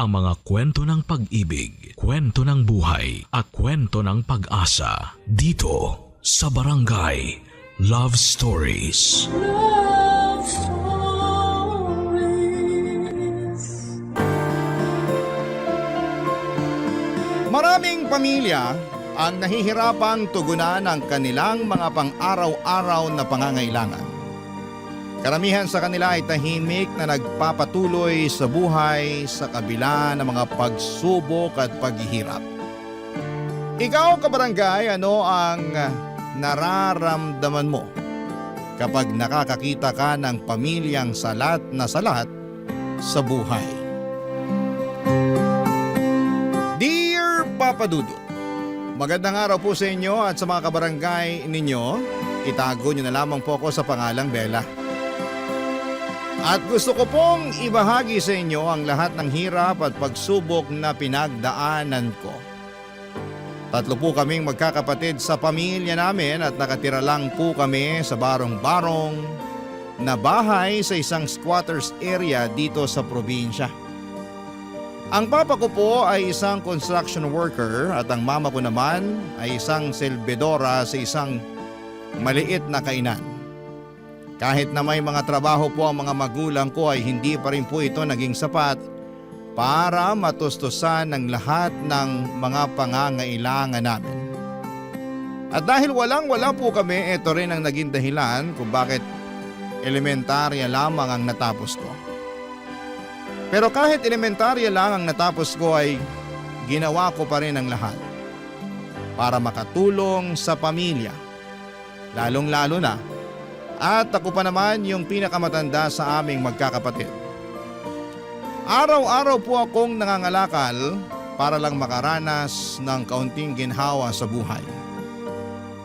ang mga kwento ng pag-ibig, kwento ng buhay at kwento ng pag-asa dito sa Barangay Love Stories. Love Stories. Maraming pamilya ang nahihirapang tugunan ang kanilang mga pang-araw-araw na pangangailangan. Karamihan sa kanila ay tahimik na nagpapatuloy sa buhay sa kabila ng mga pagsubok at paghihirap. Ikaw, kabarangay, ano ang nararamdaman mo kapag nakakakita ka ng pamilyang salat na salat sa buhay? Dear Papa Dudut, magandang araw po sa inyo at sa mga kabarangay ninyo. Itago nyo na lamang po ako sa pangalang Bella. At gusto ko pong ibahagi sa inyo ang lahat ng hirap at pagsubok na pinagdaanan ko. Tatlo po kaming magkakapatid sa pamilya namin at nakatira lang po kami sa barong-barong na bahay sa isang squatters area dito sa probinsya. Ang papa ko po ay isang construction worker at ang mama ko naman ay isang selbedora sa isang maliit na kainan. Kahit na may mga trabaho po ang mga magulang ko ay hindi pa rin po ito naging sapat para matustusan ng lahat ng mga pangangailangan namin. At dahil walang-wala po kami, ito rin ang naging dahilan kung bakit elementarya lamang ang natapos ko. Pero kahit elementarya lang ang natapos ko ay ginawa ko pa rin ang lahat para makatulong sa pamilya, lalong-lalo na at ako pa naman yung pinakamatanda sa aming magkakapatid. Araw-araw po akong nangangalakal para lang makaranas ng kaunting ginhawa sa buhay.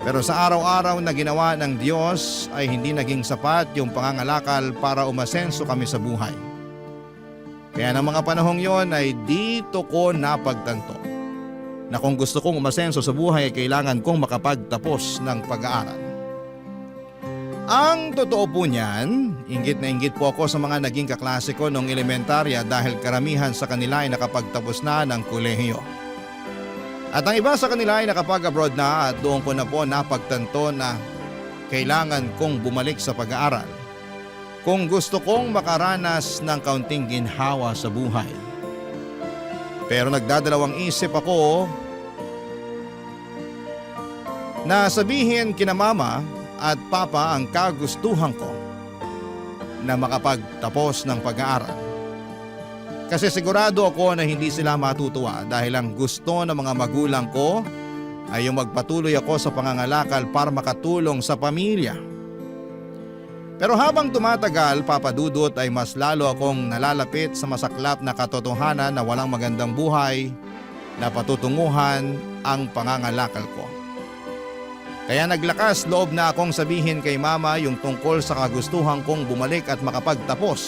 Pero sa araw-araw na ginawa ng Diyos ay hindi naging sapat yung pangangalakal para umasenso kami sa buhay. Kaya ng mga panahong yon ay dito ko napagtanto na kung gusto kong umasenso sa buhay ay kailangan kong makapagtapos ng pag-aaral. Ang totoo po niyan, inggit na inggit po ako sa mga naging kaklase ko noong elementarya dahil karamihan sa kanila ay nakapagtapos na ng kolehiyo. At ang iba sa kanila ay nakapag-abroad na at doon ko na po napagtanto na kailangan kong bumalik sa pag-aaral kung gusto kong makaranas ng kaunting ginhawa sa buhay. Pero nagdadalawang isip ako na sabihin kina mama at papa ang kagustuhan ko na makapagtapos ng pag-aaral. Kasi sigurado ako na hindi sila matutuwa dahil ang gusto ng mga magulang ko ay yung magpatuloy ako sa pangangalakal para makatulong sa pamilya. Pero habang tumatagal, Papa Dudut, ay mas lalo akong nalalapit sa masaklap na katotohanan na walang magandang buhay na patutunguhan ang pangangalakal ko. Kaya naglakas loob na akong sabihin kay mama yung tungkol sa kagustuhan kong bumalik at makapagtapos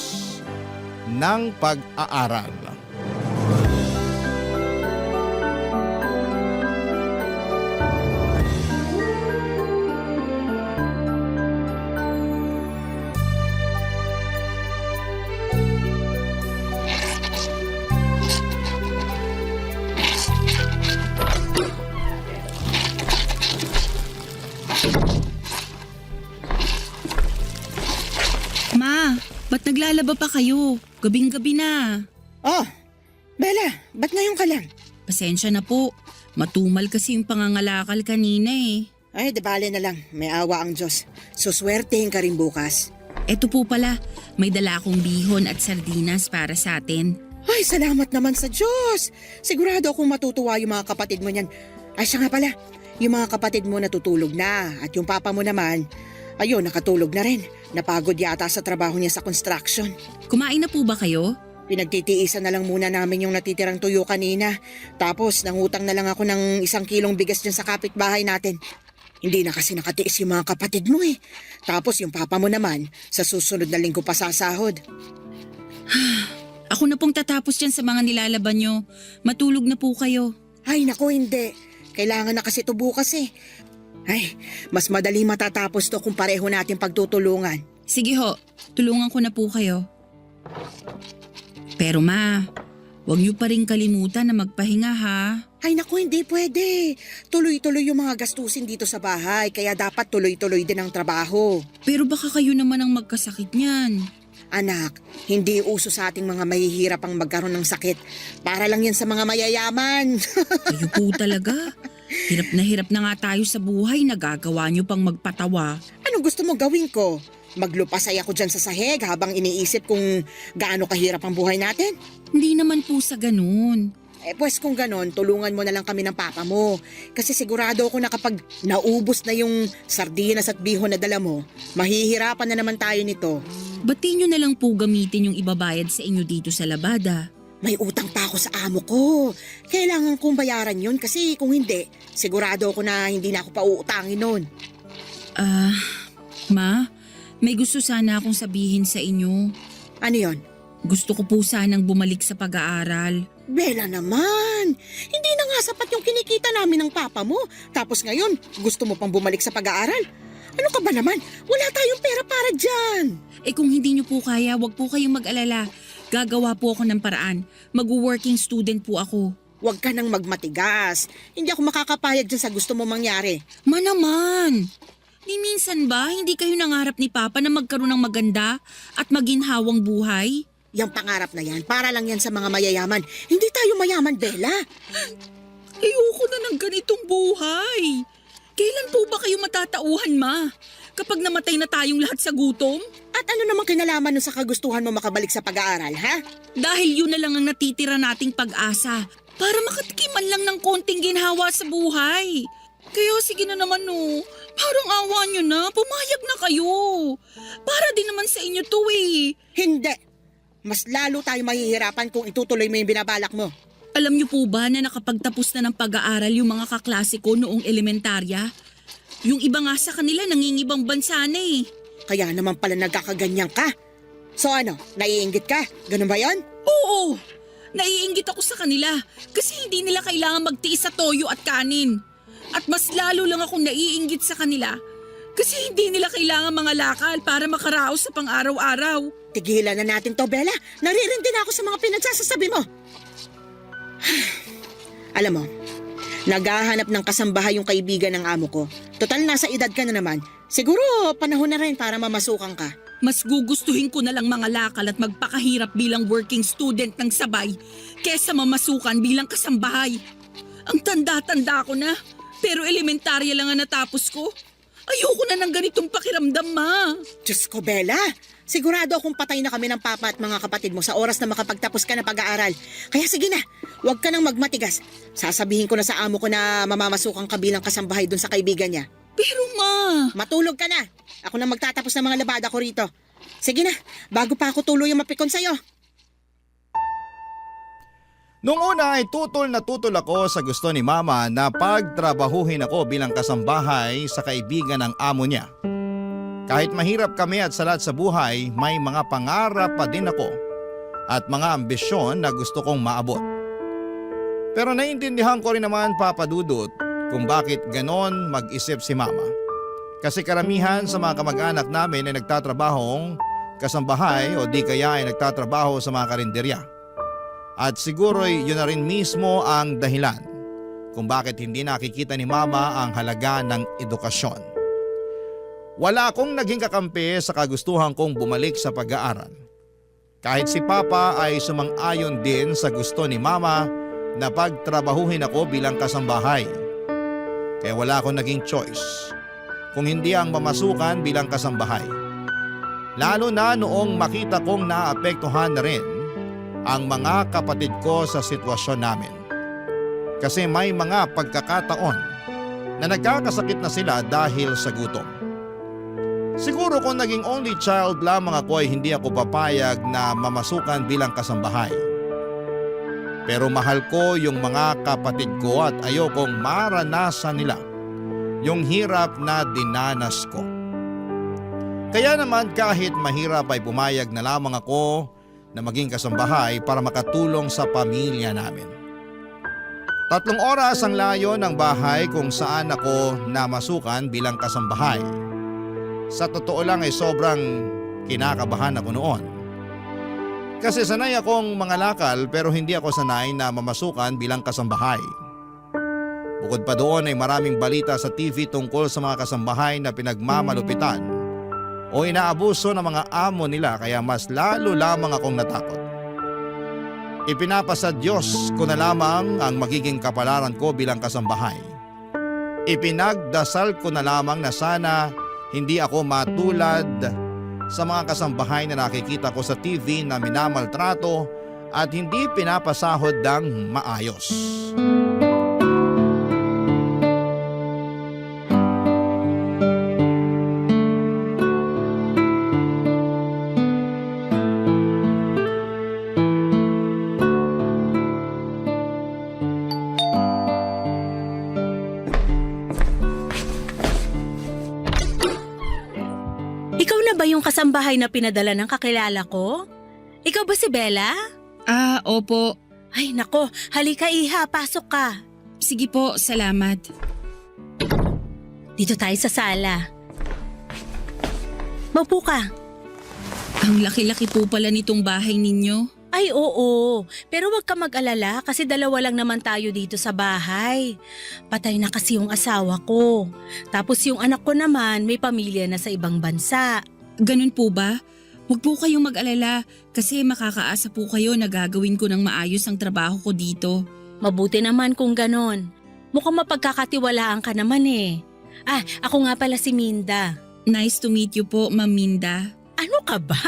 ng pag-aaral. Ba't naglalaba pa kayo? Gabing-gabi na. Oh, Bella, ba't ngayon ka lang? Pasensya na po. Matumal kasi yung pangangalakal kanina eh. Ay, di bale na lang. May awa ang Diyos. Suswertehin ka rin bukas. Eto po pala, may dala akong bihon at sardinas para sa atin. Ay, salamat naman sa Diyos. Sigurado akong matutuwa yung mga kapatid mo niyan. Ay, siya nga pala. Yung mga kapatid mo natutulog na at yung papa mo naman, ayun, nakatulog na rin. Napagod yata sa trabaho niya sa construction. Kumain na po ba kayo? Pinagtitiisan na lang muna namin yung natitirang tuyo kanina. Tapos nangutang na lang ako ng 1 kilong bigas dyan sa kapitbahay natin. Hindi na kasi nakatiis yung mga kapatid mo eh. Tapos yung papa mo naman, sa susunod na linggo pa sasahod. Ako na pong tatapos dyan sa mga nilalaban nyo. Matulog na po kayo. Ay naku, hindi. Kailangan na kasi ito bukas eh. Ay, mas madali matatapos to kung pareho natin pagtutulungan. Sige ho, tulungan ko na po kayo. Pero ma, Huwag niyo pa rin kalimutan na magpahinga ha. Ay naku, hindi pwede. Tuloy-tuloy yung mga gastusin dito sa bahay, kaya dapat tuloy-tuloy din ang trabaho. Pero baka kayo naman ang magkasakit niyan. Anak, hindi uso sa ating mga mahihirap ang magkaroon ng sakit. Para lang yan sa mga mayayaman. Kayo po talaga. Hirap na nga tayo sa buhay, nagagawa niyo pang magpatawa. Anong gusto mo gawin ko? Maglupasay ako dyan sa sahig habang iniisip kung gaano kahirap ang buhay natin? Hindi naman po sa ganun. Pues kung ganon, tulungan mo na lang kami ng papa mo. Kasi sigurado ako na kapag naubos na yung sardinas at bihon na dala mo, mahihirapan na naman tayo nito. Bati niyo na lang po gamitin yung ibabayad sa inyo dito sa labada. May utang pa ako sa amo ko. Kailangan kong bayaran yun kasi kung hindi, sigurado ako na hindi na ako pauutangin nun. Ma, may gusto sana akong sabihin sa inyo. Ano yon? Gusto ko po sanang bumalik sa pag-aaral. Bella naman, hindi na nga sapat yung kinikita namin ng papa mo. Tapos ngayon, gusto mo pang bumalik sa pag-aaral? Ano ka ba naman? Wala tayong pera para dyan. Kung hindi niyo po kaya, wag po kayong mag-alala. Gagawa po ako ng paraan. Mag-working student po ako. Huwag ka nang magmatigas. Hindi ako makakapayag dyan sa gusto mo mangyari. Ma naman! Ni minsan ba hindi kayo nangarap ni Papa na magkaroon ng maganda at maginhawang buhay? Yang pangarap na yan, para lang yan sa mga mayayaman. Hindi tayo mayaman, Bella. Ayoko na ng ganitong buhay. Kailan po ba kayo matatauhan, Ma? Kapag namatay na tayong lahat sa gutom? At ano namang kinalaman nun sa kagustuhan mo makabalik sa pag-aaral, ha? Dahil yun na lang ang natitira nating pag-asa para makatikiman lang ng konting ginhawa sa buhay. Kaya sige na naman no, parang awa nyo na, pumayag na kayo. Para din naman sa inyo to eh. Hindi. Mas lalo tayo mahihirapan kung itutuloy mo yung binabalak mo. Alam niyo po ba na nakapagtapos na ng pag-aaral yung mga kaklase ko noong elementarya? Yung iba nga sa kanila nangingibang bansa na eh. Kaya naman pala nagkakaganyan ka. So ano, naiinggit ka? Ganun ba yon? Oo, naiinggit ako sa kanila kasi hindi nila kailangan magtiis sa toyo at kanin. At mas lalo lang akong naiinggit sa kanila kasi hindi nila kailangan mga lakal para makaraos sa pang-araw-araw. Tigilan na natin to, Bella. Naririndi na ako sa mga pinagsasasabi mo. Alam mo, naghahanap ng kasambahay yung kaibigan ng amo ko. Total, nasa edad ka na naman. Siguro panahon na rin para mamasukan ka. Mas gugustuhin ko na lang mga lakal at magpakahirap bilang working student ng sabay kesa mamasukan bilang kasambahay. Ang tanda-tanda ko na, pero elementarya lang ang natapos ko. Ayoko na ng ganitong pakiramdam, Ma. Diyos ko, Bella. Sigurado akong patay na kami ng papa at mga kapatid mo sa oras na makapagtapos ka na pag-aaral. Kaya sige na, huwag ka nang magmatigas. Sasabihin ko na sa amo ko na mamamasukan ka bilang kasambahay dun sa kaibigan niya. Pero Ma... Matulog ka na. Ako na magtatapos ng mga labada ko rito. Sige na, bago pa ako tuloy ang mapikon sa'yo. Nung una ay tutol na tutol ako sa gusto ni Mama na pagtrabahuhin ako bilang kasambahay sa kaibigan ng amo niya. Kahit mahirap kami at salat sa buhay, may mga pangarap pa din ako at mga ambisyon na gusto kong maabot. Pero naiintindihan ko rin naman, Papa Dudut, kung bakit ganon mag-isip si Mama. Kasi karamihan sa mga kamag-anak namin ay nagtatrabahong kasambahay o di kaya ay nagtatrabaho sa mga karinderya. At siguro'y yun na rin mismo ang dahilan kung bakit hindi nakikita ni Mama ang halaga ng edukasyon. Wala akong naging kakampi sa kagustuhan kong bumalik sa pag-aaral. Kahit si Papa ay sumang-ayon din sa gusto ni Mama na pagtrabahuhin ako bilang kasambahay. Kaya wala akong naging choice kung hindi ang mamasukan bilang kasambahay. Lalo na noong makita kong naapektuhan na rin ang mga kapatid ko sa sitwasyon namin. Kasi may mga pagkakataon na nagkakasakit na sila dahil sa gutom. Siguro kung naging only child lamang ako ay hindi ako papayag na mamasukan bilang kasambahay. Pero mahal ko yung mga kapatid ko at ayokong maranasan nila yung hirap na dinanas ko. Kaya naman kahit mahirap ay pumayag na lamang ako na maging kasambahay para makatulong sa pamilya namin. 3 oras ang layo ng bahay kung saan ako namasukan bilang kasambahay. Sa totoo lang ay sobrang kinakabahan ako noon. Kasi sanay akong mangalakal pero hindi ako sanay na mamasukan bilang kasambahay. Bukod pa doon ay maraming balita sa TV tungkol sa mga kasambahay na pinagmamalupitan o inaabuso ng mga amo nila kaya mas lalo lamang akong natakot. Ipinapasa Diyos ko na lamang ang magiging kapalaran ko bilang kasambahay. Ipinagdasal ko na lamang na sana hindi ako matulad sa mga kasambahay na nakikita ko sa TV na minamaltrato at hindi pinapasahod ng maayos. Ikaw na ba yung kasambahay na pinadala ng kakilala ko? Ikaw ba si Bella? Opo. Ay nako, halika Iha, pasok ka. Sige po, salamat. Dito tayo sa sala. Maupo ka. Ang laki-laki po pala nitong bahay ninyo. Ay oo, pero wag ka mag-alala kasi dalawa lang naman tayo dito sa bahay. Patay na kasi yung asawa ko. Tapos yung anak ko naman may pamilya na sa ibang bansa. Ganun po ba? Huwag po kayong mag-alala kasi makakaasa po kayo na gagawin ko ng maayos ang trabaho ko dito. Mabuti naman kung ganon. Mukhang mapagkakatiwalaan ka naman eh. Ako nga pala si Minda. Nice to meet you po, Ma'am Minda. Ano ka ba?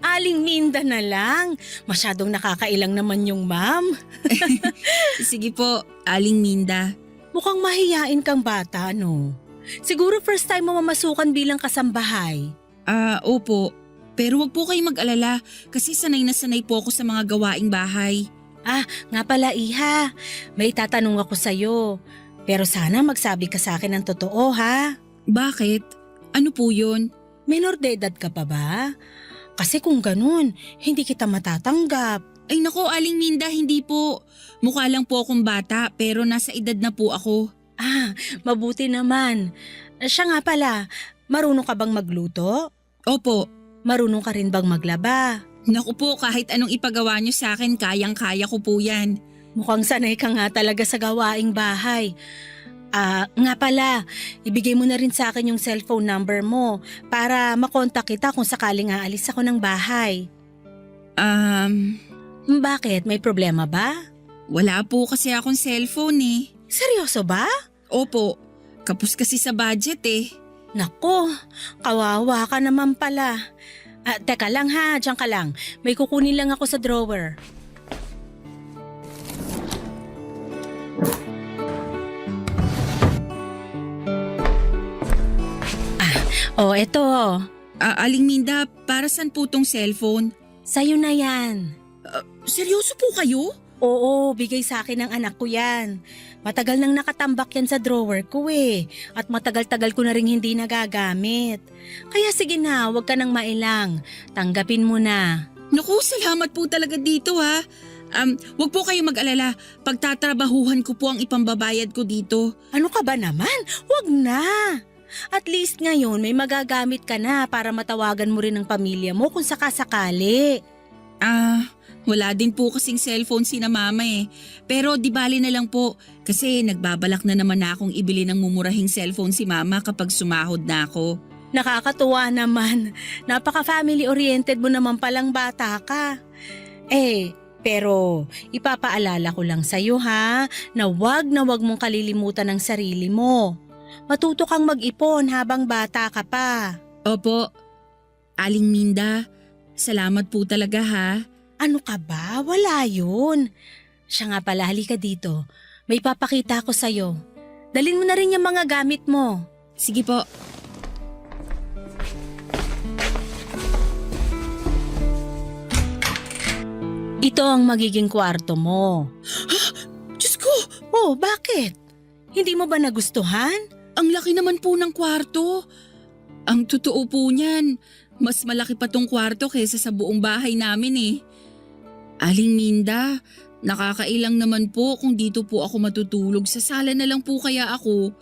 Aling Minda na lang. Masyadong nakakailang naman yung ma'am. Sige po, Aling Minda. Mukhang mahiyain kang bata, no? Siguro first time mo mamasukan bilang kasambahay. Opo. Pero wag po kayong mag-alala kasi sanay na sanay po ako sa mga gawaing bahay. Nga pala Iha, may tatanong ako sa'yo. Pero sana magsabi ka sa akin ng totoo ha. Bakit? Ano po yun? Minor de edad ka pa ba? Kasi kung ganun, hindi kita matatanggap. Ay nako, Aling Minda, hindi po. Mukha lang po akong bata pero nasa edad na po ako. Mabuti naman. Siya nga pala, marunong ka bang magluto? Opo. Marunong ka rin bang maglaba? Naku po, kahit anong ipagawa niyo sa akin, kayang-kaya ko po yan. Mukhang sanay ka nga talaga sa gawaing bahay. Nga pala, ibigay mo na rin sa akin yung cellphone number mo para makontak kita kung sakaling aalis ako ng bahay. Bakit? May problema ba? Wala po kasi akong cellphone eh. Seryoso ba? Opo, kapos kasi sa budget eh. Nako, kawawa ka naman pala. Teka lang ha, diyan ka lang. May kukunin lang ako sa drawer. Eto. Aling Minda, para saan po tong cellphone? Sa'yo na yan. Seryoso po kayo? Oo, bigay sa akin ng anak ko yan. Matagal nang nakatambak yan sa drawer ko eh. At matagal-tagal ko na rin hindi nagagamit. Kaya sige na, huwag ka nang mailang. Tanggapin mo na. Naku, salamat po talaga dito ha. Huwag po kayo mag-alala. Pagtatrabahuhan ko po ang ipambabayad ko dito. Ano ka ba naman? Huwag na. At least ngayon may magagamit ka na para matawagan mo rin ang pamilya mo kung sakasakali. Wala din po kasing cellphone si na mama eh. Pero di bali na lang po kasi nagbabalak na naman na akong ibili ng mumurahing cellphone si mama kapag sumahod na ako. Nakakatuwa naman. Napaka-family oriented mo naman palang bata ka. Pero ipapaalala ko lang sa'yo ha, na wag mong kalilimutan ang sarili mo. Matuto kang mag-ipon habang bata ka pa. Opo. Aling Minda, salamat po talaga ha. Ano ka ba? Wala yun. Siya nga pala, halika dito. May papakita ko sa'yo. Dalhin mo na rin yung mga gamit mo. Sige po. Ito ang magiging kwarto mo. Diyos ko! Oh, bakit? Hindi mo ba nagustuhan? Ang laki naman po ng kwarto. Ang totoo po niyan, mas malaki pa tong kwarto kaysa sa buong bahay namin eh. Aling Minda, nakakailang naman po kung dito po ako matutulog. Sa sala na lang po kaya ako.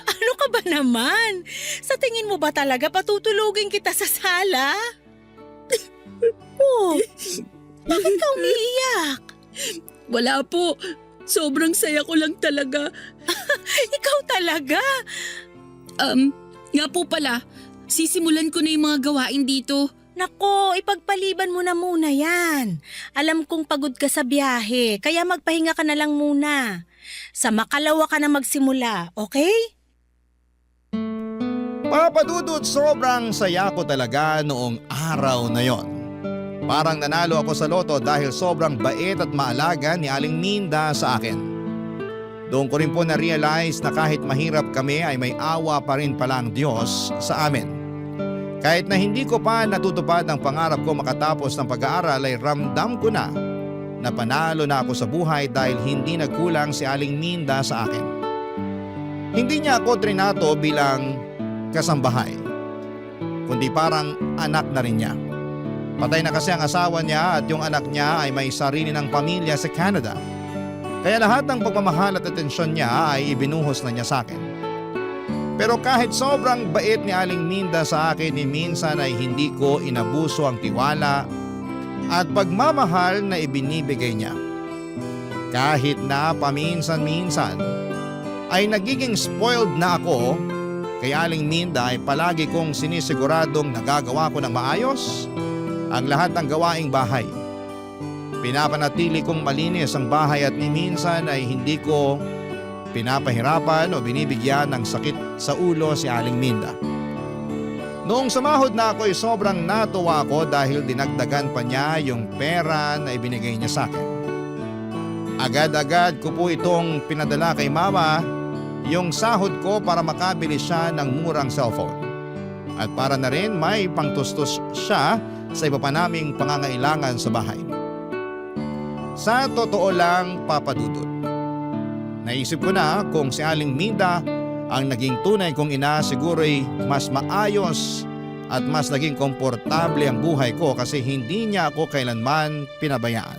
Ano ka ba naman? Sa tingin mo ba talaga patutulugin kita sa sala? Oh, bakit ka umiiyak? Wala po. Sobrang saya ko lang talaga. Ikaw talaga? Nga po pala, sisimulan ko na yung mga gawain dito. Nako, ipagpaliban mo na muna yan. Alam kong pagod ka sa biyahe, kaya magpahinga ka na lang muna. Sa makalawa ka na magsimula, okay? Papa Dudut, sobrang saya ko talaga noong araw na yon. Parang nanalo ako sa loto dahil sobrang bait at maalaga ni Aling Minda sa akin. Doon ko rin po na-realize na kahit mahirap kami ay may awa pa rin pala ang Diyos sa amin. Kahit na hindi ko pa natutupad ang pangarap ko makatapos ng pag-aaral ay ramdam ko na panalo na ako sa buhay dahil hindi nagkulang si Aling Minda sa akin. Hindi niya ako trinato bilang kasambahay, kundi parang anak na rin niya. Patay na kasi ang asawa niya at yung anak niya ay may sarili ng pamilya sa Canada. Kaya lahat ng pagmamahal at atensyon niya ay ibinuhos na niya sa akin. Pero kahit sobrang bait ni Aling Minda sa akin, ni minsan ay hindi ko inabuso ang tiwala at pagmamahal na ibinibigay niya. Kahit na paminsan-minsan ay nagiging spoiled na ako, kay Aling Minda ay palagi kong sinisiguradong nagagawa ko ng maayos ang lahat ng gawaing bahay. Pinapanatili kong malinis ang bahay at ni minsan ay hindi ko pinapahirapan o binibigyan ng sakit sa ulo si Aling Minda. Noong sumahod na ako ay sobrang natuwa ako dahil dinagdagan pa niya yung pera na ibinigay niya sa akin. Agad-agad ko po itong pinadala kay mama yung sahod ko para makabili siya ng murang cellphone. At para na rin may pangtustos siya sa iba pa naming pangangailangan sa bahay. Sa totoo lang, Papa Dudut, naisip ko na kung si Aling Minda ang naging tunay kong ina, siguro'y mas maayos at mas naging komportable ang buhay ko kasi hindi niya ako kailanman pinabayaan.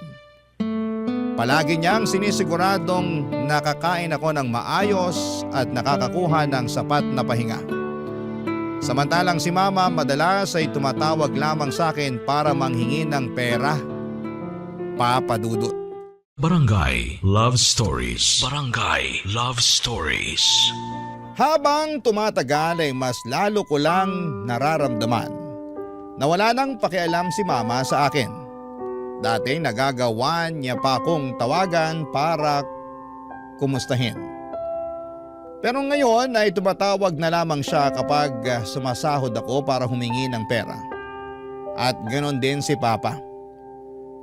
Palagi niyang sinisiguradong nakakain ako ng maayos at nakakakuha ng sapat na pahinga. Samantalang si Mama madalas ay tumatawag lamang sa akin para manghingi ng pera. Papa Dudut. Barangay Love Stories. Barangay Love Stories. Habang tumatagal ay mas lalo ko lang nararamdaman na wala nang pakialam si Mama sa akin. Dati nagagawan niya pa akong tawagan para kumustahin. Pero ngayon ay tumatawag na lamang siya kapag sumasahod ako para humingi ng pera. At ganoon din si Papa.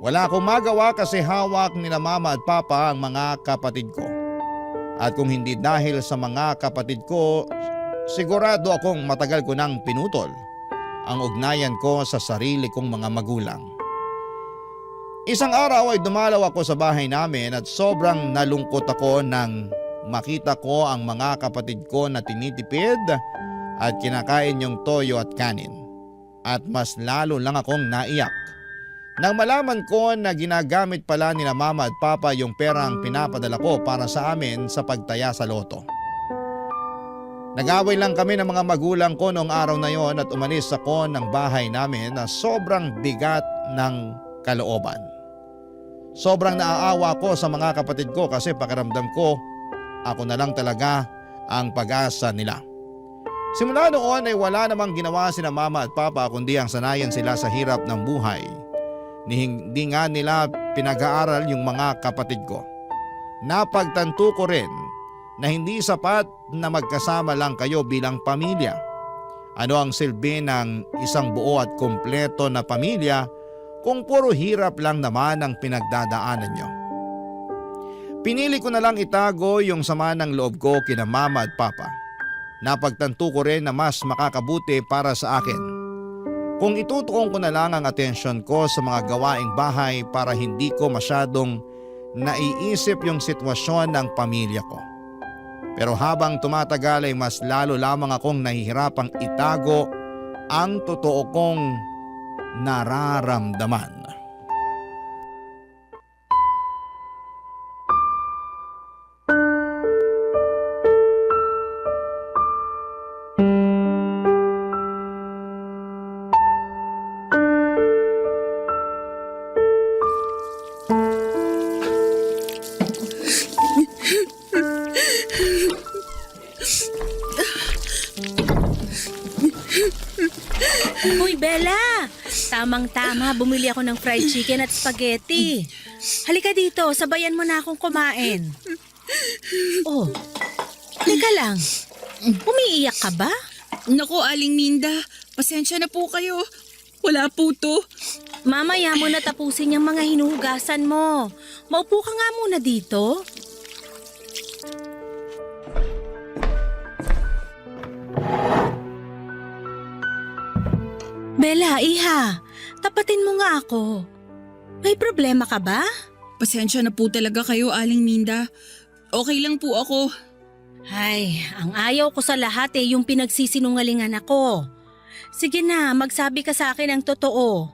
Wala akong magawa kasi hawak nila Mama at Papa ang mga kapatid ko. At kung hindi dahil sa mga kapatid ko, sigurado akong matagal ko nang pinutol ang ugnayan ko sa sarili kong mga magulang. Isang araw ay dumalaw ako sa bahay namin at sobrang nalungkot ako nang makita ko ang mga kapatid ko na tinitipid at kinakain yung toyo at kanin. At mas lalo lang akong naiyak nang malaman ko na ginagamit pala nila Mama at Papa yung perang pinapadala ko para sa amin sa pagtaya sa loto. Nag-away lang kami ng mga magulang ko noong araw na yon at umalis ako ng bahay namin na sobrang bigat ng kalooban. Sobrang naaawa ko sa mga kapatid ko kasi pakiramdam ko ako na lang talaga ang pag-asa nila. Simula noon ay wala namang ginawa sina Mama at Papa kundi ang sanayan sila sa hirap ng buhay. Hindi nga nila pinag-aaral yung mga kapatid ko. Napagtanto ko rin na hindi sapat na magkasama lang kayo bilang pamilya. Ano ang silbi ng isang buo at kumpleto na pamilya kung puro hirap lang naman ang pinagdadaanan nyo? Pinili ko na lang itago yung sama ng loob ko kina Mama at Papa. Napagtanto ko rin na mas makakabuti para sa akin kung itutuon ko na lang ang atensyon ko sa mga gawaing bahay para hindi ko masyadong naiisip yung sitwasyon ng pamilya ko. Pero habang tumatagal ay mas lalo lamang akong nahihirapang itago ang totoo kong nararamdaman. Uy, Bella! Tamang-tama, bumili ako ng fried chicken at spaghetti. Halika dito, sabayan mo na akong kumain. Oh, halika lang. Umiiyak ka ba? Naku, Aling Minda, pasensya na po kayo. Wala po to. Mamaya mo na tapusin yung mga hinuhugasan mo. Maupo ka nga muna dito. Bella, iha, tapatin mo nga ako. May problema ka ba? Pasensya na po talaga kayo, Aling Minda. Okay lang po ako. Ay, ang ayaw ko sa lahat yung pinagsisinungalingan ako. Sige na, magsabi ka sa akin ang totoo.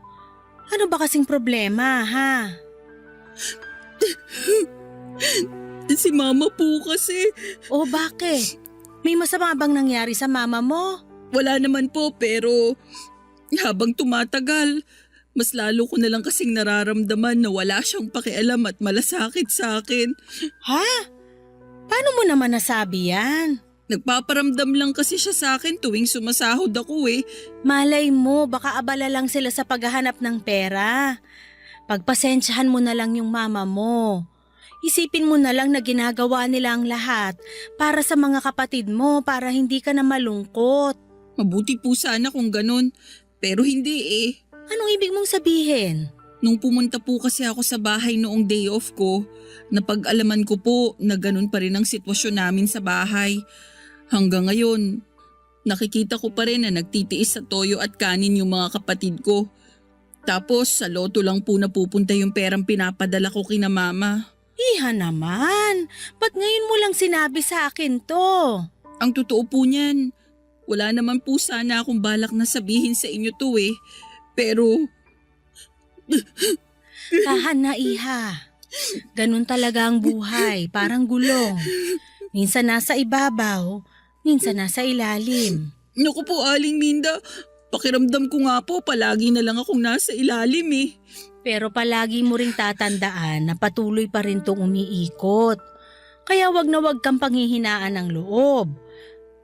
Ano ba kasing problema, ha? Si Mama po kasi. O bakit? May masama bang nangyari sa mama mo? Wala naman po, pero habang tumatagal, mas lalo ko na lang kasing nararamdaman na wala siyang pakialam at malasakit sa akin. Ha? Paano mo naman nasabi yan? Nagpaparamdam lang kasi siya sa akin tuwing sumasahod ako eh. Malay mo, baka abala lang sila sa paghahanap ng pera. Pagpasensyahan mo na lang yung mama mo. Isipin mo na lang na ginagawa nila ang lahat para sa mga kapatid mo para hindi ka na malungkot. Mabuti po sana kung ganun, pero hindi eh. Anong ibig mong sabihin? Nung pumunta po kasi ako sa bahay noong day off ko, napag-alaman ko po na ganun pa rin ang sitwasyon namin sa bahay. Hanggang ngayon, nakikita ko pa rin na nagtitiis sa toyo at kanin yung mga kapatid ko. Tapos sa loto lang po napupunta yung perang pinapadala ko kina mama. Iha naman, ba't ngayon mo lang sinabi sa akin to? Ang totoo po niyan, wala naman po sana akong balak na sabihin sa inyo to eh. Pero Tahan na, iha. Ganun talaga ang buhay, parang gulong. Minsan nasa ibabaw, minsan nasa ilalim. naku po Aling Minda, pakiramdam ko nga po palagi na lang akong nasa ilalim eh. Pero palagi mo ring tatandaan na patuloy pa rin tong umiikot. Kaya wag na wag kang panghihinaan ng loob.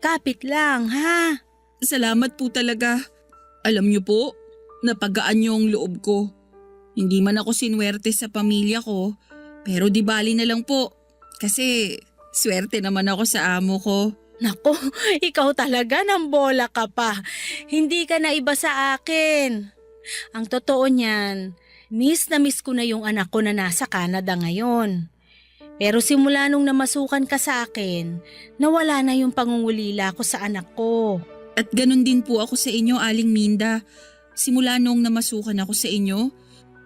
Kapit lang, ha? Salamat po talaga. Alam niyo po, napagaan niyo ang loob ko. Hindi man ako sinwerte sa pamilya ko, pero di bali na lang po. Kasi swerte naman ako sa amo ko. Nako, ikaw talaga ng bola ka pa. Hindi ka na iba sa akin. Ang totoo niyan, miss na miss ko na yung anak ko na nasa Canada ngayon. Pero simula nung namasukan ka sa akin, nawala na yung pangungulila ko sa anak ko. At ganun din po ako sa inyo, Aling Minda. Simula noong namasukan ako sa inyo,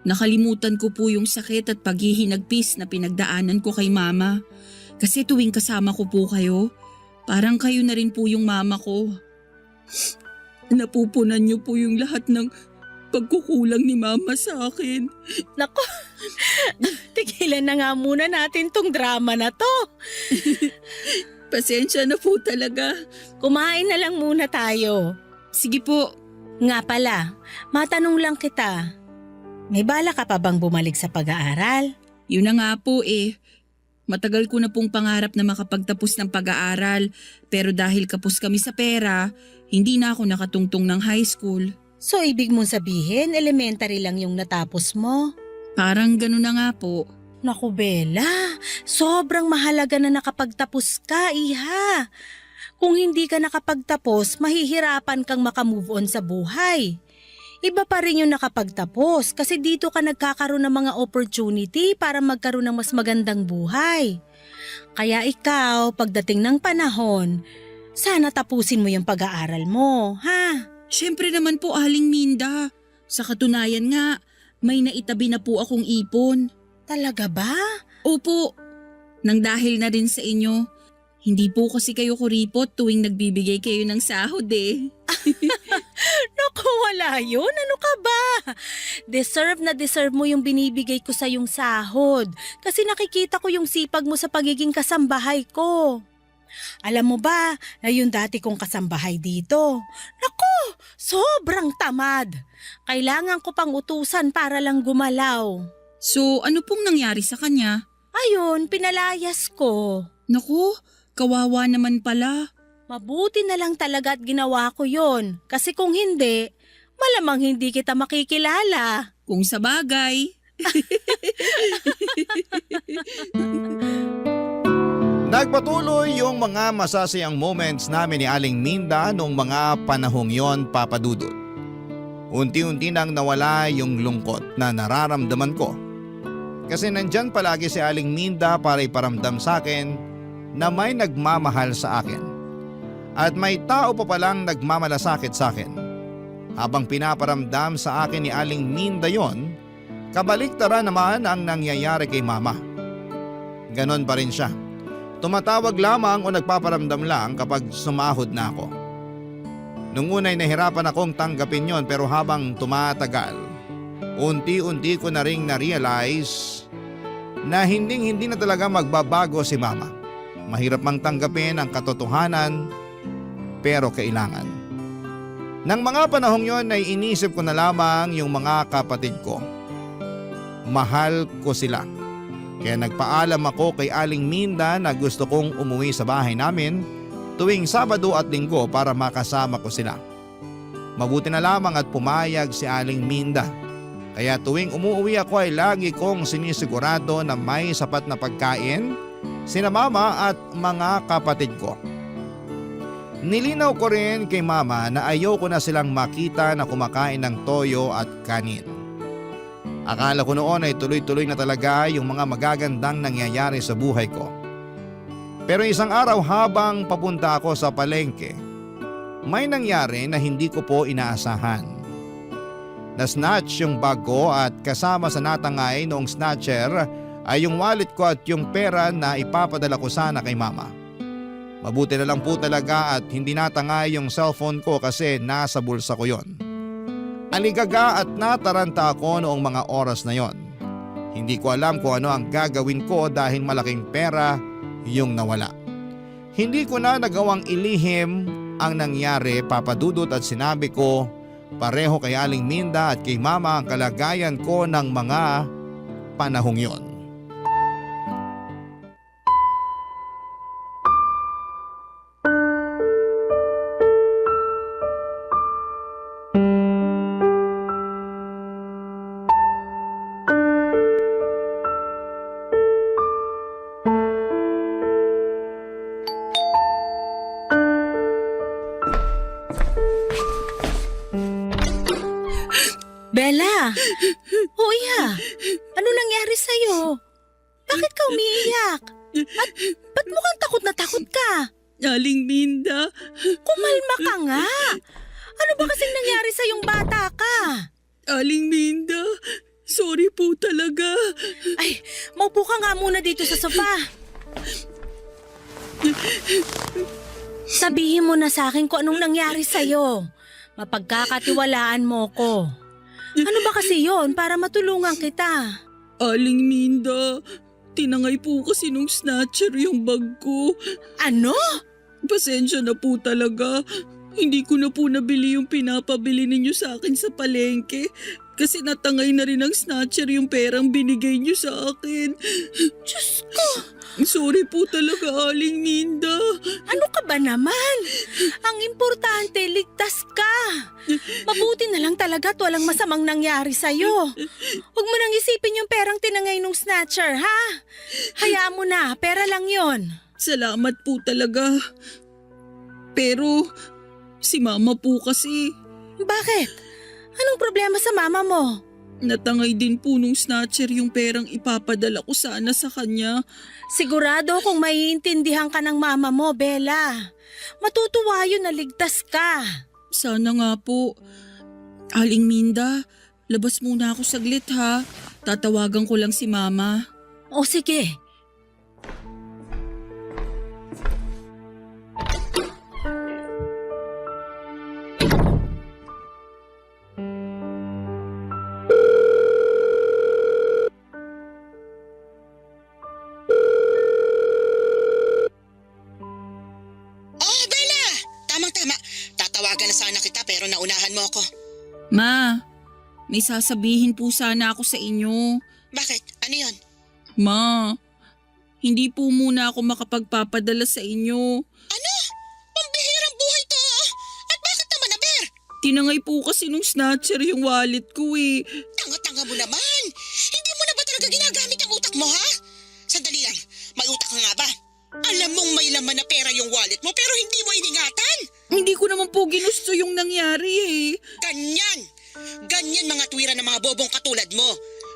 nakalimutan ko po yung sakit at paghihinagpis na pinagdaanan ko kay mama. Kasi tuwing kasama ko po kayo, parang kayo na rin po yung mama ko. Napupunan niyo po yung lahat ng pagkukulang ni mama sa akin. Nako, tigilan na nga muna natin tong drama na to. Pasensya na po talaga. Kumain na lang muna tayo. Sige po. Nga pala, matanong lang kita. May bala ka pa bang bumalik sa pag-aaral? Yun na nga po eh. Matagal ko na pong pangarap na makapagtapos ng pag-aaral, pero dahil kapos kami sa pera, hindi na ako nakatungtong ng high school. So ibig mong sabihin, elementary lang yung natapos mo? Parang ganun na nga po. Naku Bella, sobrang mahalaga na nakapagtapos ka, iha. Kung hindi ka nakapagtapos, mahihirapan kang makamove on sa buhay. Iba pa rin yung nakapagtapos kasi dito ka nagkakaroon ng mga opportunity para magkaroon ng mas magandang buhay. Kaya ikaw, pagdating ng panahon, sana tapusin mo yung pag-aaral mo, ha? Siyempre naman po, Aling Minda. Sa katunayan nga, may naitabi na po akong ipon. Talaga ba? Opo, nang dahil na rin sa inyo. Hindi po kasi kayo kuripot tuwing nagbibigay kayo ng sahod eh. Naku, wala yun. Ano ka ba? Deserve na deserve mo yung binibigay ko sa yung sahod. Kasi nakikita ko yung sipag mo sa pagiging kasambahay ko. Alam mo ba na yung dati kong kasambahay dito? Naku, sobrang tamad. Kailangan ko pang utusan para lang gumalaw. So ano pong nangyari sa kanya? Ayun, pinalayas ko. Naku, kawawa naman pala. Mabuti na lang talaga at ginawa ko yon. Kasi kung hindi, Malamang hindi kita makikilala. Kung sa bagay. Nagpatuloy yung mga masasayang moments namin ni Aling Minda noong mga panahong yon, Papa Dudut. Unti-unti nang nawala yung lungkot na nararamdaman ko. Kasi nandyan palagi si Aling Minda para iparamdam sa akin na may nagmamahal sa akin. At may tao pa palang nagmamalasakit sa akin. Habang pinaparamdam sa akin ni Aling Minda yon, kabaliktaran naman ang nangyayari kay Mama. Ganon pa rin siya. Tumatawag lamang o nagpaparamdam lang kapag sumahod na ako. Nung unay nahirapan akong tanggapin yon, pero habang tumatagal, unti-unti ko na ring na-realize na hindi na talaga magbabago si Mama. Mahirap mang tanggapin ang katotohanan, pero kailangan. Nang mga panahong yon ay inisip ko na lamang yung mga kapatid ko. Mahal ko sila. Kaya nagpaalam ako kay Aling Minda na gusto kong umuwi sa bahay namin tuwing Sabado at Linggo para makasama ko sila. Mabuti na lamang at pumayag si Aling Minda. Kaya tuwing umuwi ako ay lagi kong sinisigurado na may sapat na pagkain sina Mama at mga kapatid ko. Nilinaw ko rin kay Mama na ayoko na silang makita na kumakain ng toyo at kanin. Akala ko noon ay tuloy-tuloy na talaga yung mga magagandang nangyayari sa buhay ko. Pero isang araw habang papunta ako sa palengke, may nangyari na hindi ko po inaasahan. Na-snatch yung bag ko at kasama sa natangay noong snatcher ay yung wallet ko at yung pera na ipapadala ko sana kay Mama. Mabuti na lang po talaga at hindi natangay yung cellphone ko kasi nasa bulsa ko yon. Aligaga at nataranta ako noong mga oras na yon. Hindi ko alam kung ano ang gagawin ko dahil malaking pera yung nawala. Hindi ko na nagawang ilihim ang nangyari, Papa Dudut, at sinabi ko pareho kay Aling Minda at kay Mama ang kalagayan ko ng mga panahong yon. Bella! Huya! Ano nangyari sa'yo? Bakit ka umiiyak? At ba't mukhang takot na takot ka? Aling Minda. Kumalma ka nga! Ano ba kasing nangyari sa yung bata ka? Aling Minda. Sorry po talaga. Ay, maupo ka nga muna dito sa sofa. Sabihin mo na sa akin kung anong nangyari sa'yo. Mapagkakatiwalaan mo ko. Ano ba kasi yon para matulungan kita? Aling Minda, tinangay po kasi nung snatcher yung bag ko. Ano? Pasensya na po talaga. Hindi ko na po nabili yung pinapabili ninyo sa akin sa palengke. Kasi natangay na rin ng snatcher yung perang binigay niyo sa akin. Diyos ko! Sorry po talaga, Aling Minda. Ano ka ba naman? Ang importante, ligtas ka. Mabuti na lang talaga at walang masamang nangyari sa'yo. Huwag mo nang isipin yung perang tinangay nung snatcher, ha? Hayaan mo na, pera lang yon. Salamat po talaga. Pero si Mama po kasi. Bakit? Anong problema sa mama mo? Natangay din po nung snatcher yung perang ipapadala ko sana sa kanya. Sigurado kung maiintindihan ka ng mama mo, Bella. Matutuwa yun na ligtas ka. Sana nga po. Aling Minda, labas muna ako saglit ha. Tatawagan ko lang si Mama. O sige. Tatawagan na sana kita pero naunahan mo ako. Ma, may sasabihin po sana ako sa inyo. Bakit? Ano yon? Ma, hindi po muna ako makapagpapadala sa inyo. Ano? Pambihirang buhay to. At bakit naman, Aber? Tinangay po kasi nung snatcher yung wallet ko eh. Tanga-tanga mo naman. Hindi mo na ba talaga ginagamit ang utak mo, ha? Sandali lang, may utak ka nga ba? Alam mong may laman na pera yung wallet mo pero hindi mo iningatan. Hindi ko naman po ginusto yung nangyari eh. Ganyan! Ganyan mga tuwira ng mga bobong katulad mo.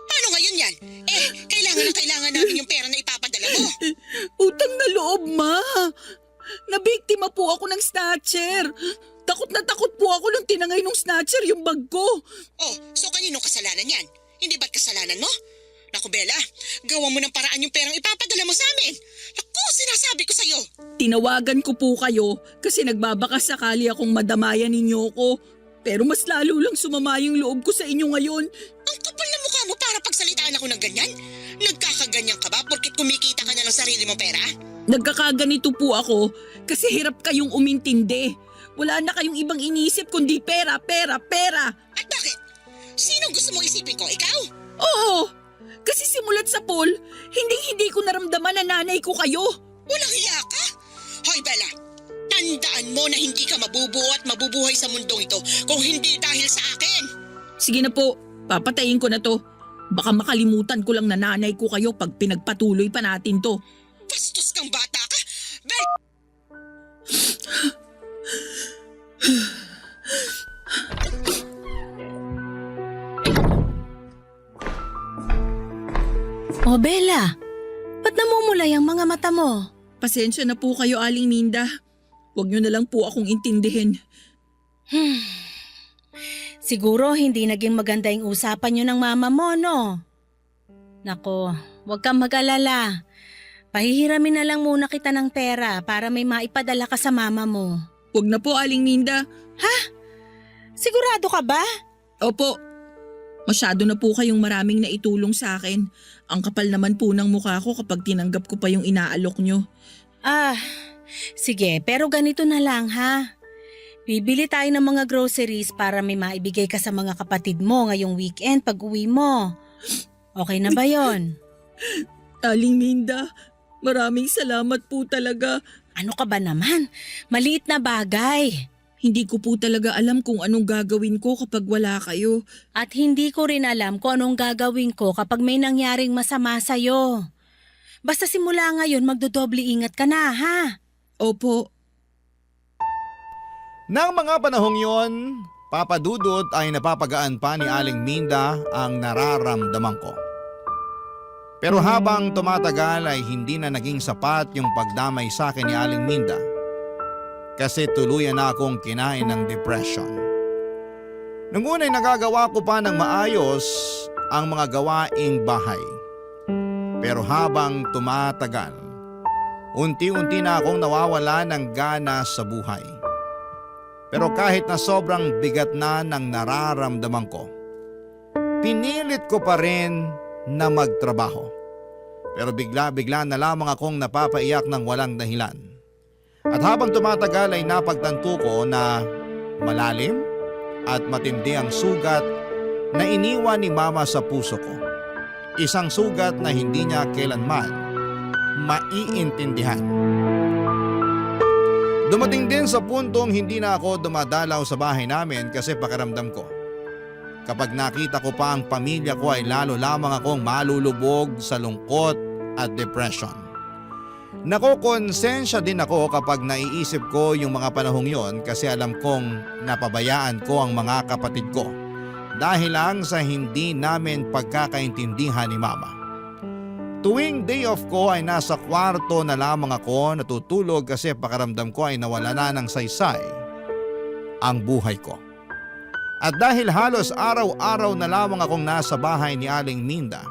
Paano ngayon yan? Kailangan na kailangan namin yung pera na ipapadala mo. Utang na loob, ma. Nabiktima po ako ng snatcher. Takot na takot po ako nung tinangay nung snatcher yung bag ko. Oh, so kaninong kasalanan yan? Hindi ba't kasalanan mo? Naku Bella, gawa mo ng paraan yung perang ipapadala mo sa amin. Naku, sinasabi ko sa'yo. Tinawagan ko po kayo kasi nagbabaka sakali akong madamayan ninyo ko. Pero mas lalo lang sumama yung loob ko sa inyo ngayon. Ang kapal na mukha mo para pagsalitaan ako ng ganyan? Nagkakaganyan ka ba porkit kumikita ka na ng sarili mong pera? Nagkakaganito po ako kasi hirap kayong umintindi. Wala na kayong ibang inisip kundi pera, pera, pera. At bakit? Sinong gusto mong isipin ko? Ikaw? Oo, kasi simulat sa pool, hindi ko naramdaman na nanay ko kayo. Walang hiya ka? Hoy Bella, tandaan mo na hindi ka mabubuo at mabubuhay sa mundong ito kung hindi dahil sa akin. Sige na po, papatayin ko na to. Baka makalimutan ko lang na nanay ko kayo pag pinagpatuloy pa natin to. Bastos kang bata ka! Bella! O Bella, ba't namumulay ang mga mata mo? Pasensya na po kayo, Aling Minda. Huwag niyo na lang po akong intindihin. Siguro hindi naging maganda yung usapan niyo ng mama mo, no? Nako, huwag kang mag-alala. Pahihiramin na lang muna kita ng pera para may maipadala ka sa mama mo. Huwag na po, Aling Minda. Sigurado ka ba? Opo. Masyado na po kayong maraming naitulong sa akin. Ang kapal naman po ng mukha ko kapag tinanggap ko pa yung inaalok nyo. Sige, pero ganito na lang ha. Bibili tayo ng mga groceries para may maibigay ka sa mga kapatid mo ngayong weekend pag uwi mo. Okay na ba yon? Aling Minda, maraming salamat po talaga. Ano ka ba naman? Maliit na bagay. Hindi ko po talaga alam kung anong gagawin ko kapag wala kayo. At hindi ko rin alam kung anong gagawin ko kapag may nangyaring masama sa'yo. Basta simula ngayon magdodoble ingat ka na ha. Opo. Nang mga panahong yon, Papa Dudut ay napapagaan pa ni Aling Minda ang nararamdaman ko. Pero habang tumatagal ay hindi na naging sapat yung pagdamay sa akin ni Aling Minda. Kasi tuluyan na akong kinain ng depression. Nung una'y nagagawa ko pa ng maayos ang mga gawaing bahay. Pero habang tumatagal, unti-unti na akong nawawala ng gana sa buhay. Pero kahit na sobrang bigat na ng nararamdaman ko, pinilit ko pa rin na magtrabaho. Pero bigla-bigla na lamang akong napapaiyak ng walang dahilan. At habang tumatagal ay napagtanto ko na malalim at matindi ang sugat na iniwan ni Mama sa puso ko. Isang sugat na hindi niya kailanman maiintindihan. Dumating din sa puntong hindi na ako dumadalaw sa bahay namin kasi pakiramdam ko. Kapag nakita ko pa ang pamilya ko ay lalo lamang akong malulubog sa lungkot at depression. Nakokonsensya din ako kapag naiisip ko yung mga panahong yon kasi alam kong napabayaan ko ang mga kapatid ko dahil lang sa hindi namin pagkakaintindihan ni Mama. Tuwing day off ko ay nasa kwarto na lamang ako natutulog kasi pakiramdam ko ay nawala na ng saysay ang buhay ko. At dahil halos araw-araw na lamang akong nasa bahay ni Aling Minda,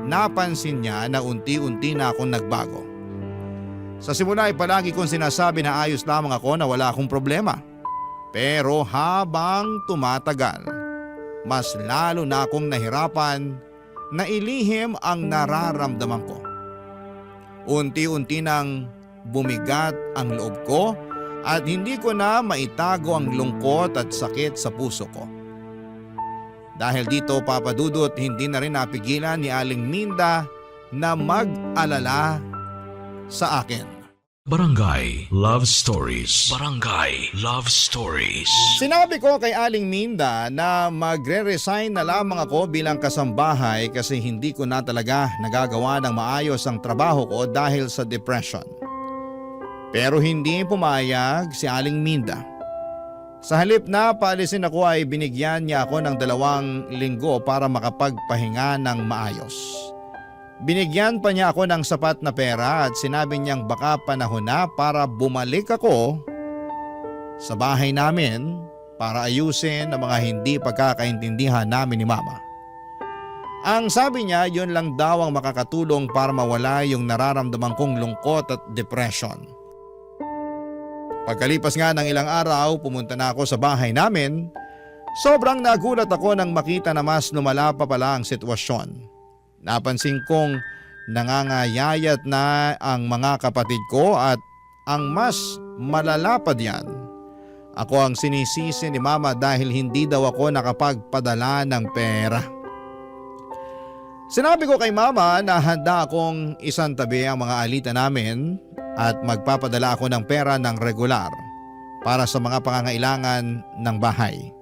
napansin niya na unti-unti na akong nagbago. Sa simula ay palagi kong sinasabi na ayos lamang ako na wala akong problema. Pero habang tumatagal, mas lalo na akong nahirapan na ilihim ang nararamdaman ko. Unti-unti nang bumigat ang loob ko at hindi ko na maitago ang lungkot at sakit sa puso ko. Dahil dito, Papa Dudut, hindi na rin napigilan ni Aling Minda na mag-alala sa akin. Barangay Love Stories. Barangay Love Stories. Sinabi ko kay Aling Minda na magre-resign na lamang ako bilang kasambahay kasi hindi ko na talaga nagagawa ng maayos ang trabaho ko dahil sa depression. Pero hindi pumayag si Aling Minda. Sa halip na paalisin ako ay binigyan niya ako ng 2 linggo para makapagpahinga ng maayos. Binigyan pa niya ako ng sapat na pera at sinabi niyang baka panahon na para bumalik ako sa bahay namin para ayusin ang mga hindi pagkakaintindihan namin ni Mama. Ang sabi niya, yun lang daw ang makakatulong para mawala yung nararamdaman kong lungkot at depression. Pagkalipas nga ng ilang araw, pumunta na ako sa bahay namin. Sobrang nagulat ako nang makita na mas lumala pa pala ang sitwasyon. Napansin kong nangangayayat na ang mga kapatid ko at ang mas malala pa diyan. Ako ang sinisisi ni Mama dahil hindi daw ako nakapagpadala ng pera. Sinabi ko kay Mama na handa akong isantabi ang mga alita namin at magpapadala ako ng pera ng regular para sa mga pangangailangan ng bahay.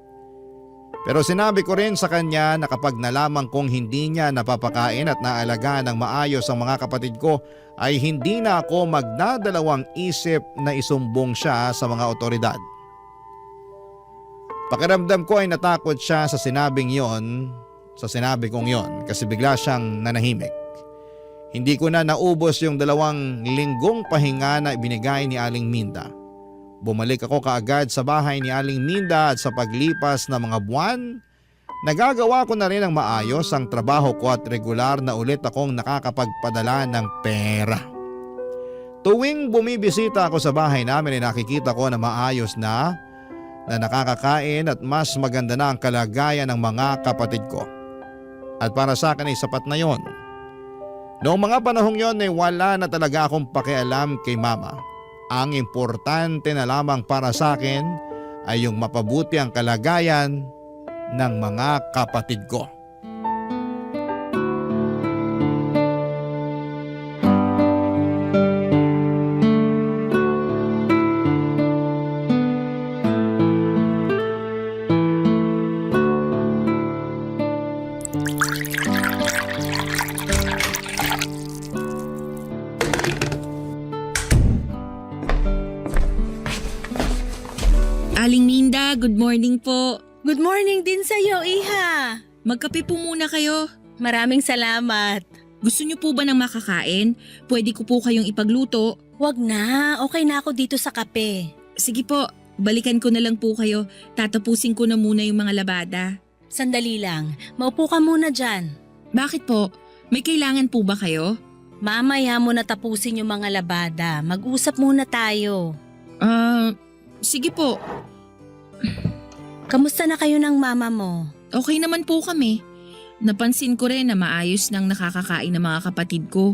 Pero sinabi ko rin sa kanya na kapag nalaman kong hindi niya napapakain at naalagaan ng maayos ang mga kapatid ko ay hindi na ako magdadalawang isip na isumbong siya sa mga otoridad. Pakiramdam ko ay natakot siya sa sinabi kong yon kasi bigla siyang nanahimik. Hindi ko na naubos yung 2 linggong pahinga na ibinigay ni Aling Minda. Bumalik ako kaagad sa bahay ni Aling Minda at sa paglipas ng mga buwan, nagagawa ko na rin ang maayos ang trabaho ko at regular na ulit akong nakakapagpadala ng pera. Tuwing bumibisita ako sa bahay namin ay nakikita ko na maayos na nakakakain at mas maganda na ang kalagayan ng mga kapatid ko. At para sa akin ay sapat na yon. Noong mga panahong yon ay wala na talaga akong pakialam kay Mama. Ang importante na lamang para sa akin ay yung mapabuti ang kalagayan ng mga kapatid ko. Aling Minda, good morning po. Good morning din sa'yo, Iha. Magkape po muna kayo. Maraming salamat. Gusto niyo po ba ng makakain? Pwede ko po kayong ipagluto. Wag na, okay na ako dito sa kape. Sige po, balikan ko na lang po kayo. Tatapusin ko na muna yung mga labada. Sandali lang, maupo ka muna dyan. Bakit po? May kailangan po ba kayo? Mamaya mo na tapusin yung mga labada. Mag-usap muna tayo. Sige po. Kamusta na kayo ng mama mo? Okay naman po kami. Napansin ko rin na maayos nang nakakakain ng mga kapatid ko.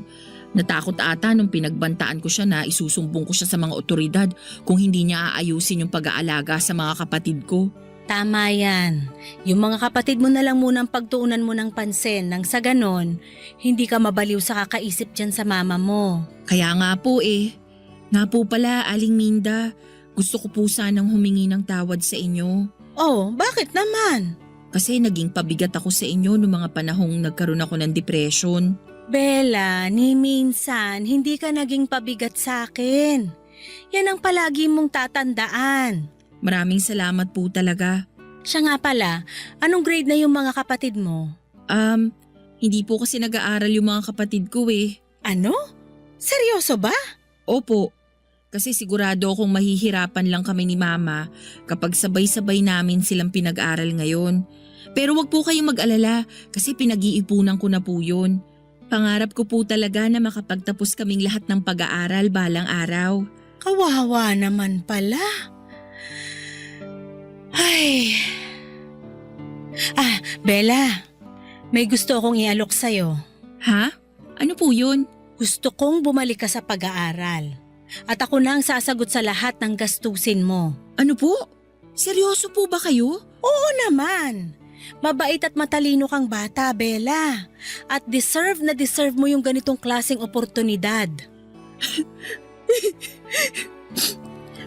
Natakot ata nung pinagbantaan ko siya na isusumbong ko siya sa mga otoridad kung hindi niya aayusin yung pag-aalaga sa mga kapatid ko. Tama yan. Yung mga kapatid mo na lang munang pagtuunan mo ng pansin nang sa ganon, hindi ka mabaliw sa kakaisip dyan sa mama mo. Kaya nga po eh. Nga po pala, Aling Minda, gusto ko po sanang humingi ng tawad sa inyo. Oh, bakit naman? Kasi naging pabigat ako sa inyo noong mga panahong nagkaroon ako ng depression. Bella, ni minsan hindi ka naging pabigat sa akin. Yan ang palagi mong tatandaan. Maraming salamat po talaga. Siya nga pala, anong grade na yung mga kapatid mo? Hindi po kasi nag-aaral yung mga kapatid ko eh. Ano? Seryoso ba? Opo. Kasi sigurado akong mahihirapan lang kami ni Mama kapag sabay-sabay namin silang pinag-aral ngayon. Pero wag po kayong mag-alala kasi pinag-iipunan ko na po yun. Pangarap ko po talaga na makapagtapos kaming lahat ng pag-aaral balang araw. Kawawa naman pala. Ay. Bella, may gusto akong ialok sa'yo. Ha? Ano po yun? Gusto kong bumalik ka sa pag-aaral. At ako na ang sasagot sa lahat ng gastusin mo. Ano po? Seryoso po ba kayo? Oo naman. Mabait at matalino kang bata, Bella. At deserve na deserve mo yung ganitong klaseng oportunidad.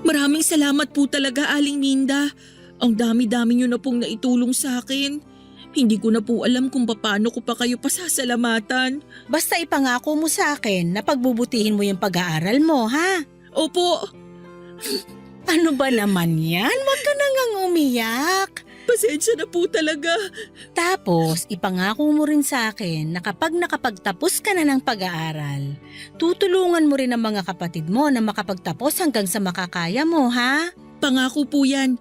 Maraming salamat po talaga, Aling Minda. Ang dami-dami niyo na pong naitulong sa akin. Hindi ko na po alam kung paano ko pa kayo pasasalamatan. Basta ipangako mo sa akin na pagbubutihin mo yung pag-aaral mo, ha? Opo, Ano ba naman yan? Huwag ka na ngang umiyak. pasensya na po talaga. Tapos, ipangako mo rin sa akin na kapag nakapagtapos ka na ng pag-aaral, tutulungan mo rin ang mga kapatid mo na makapagtapos hanggang sa makakaya mo, ha? Pangako po yan.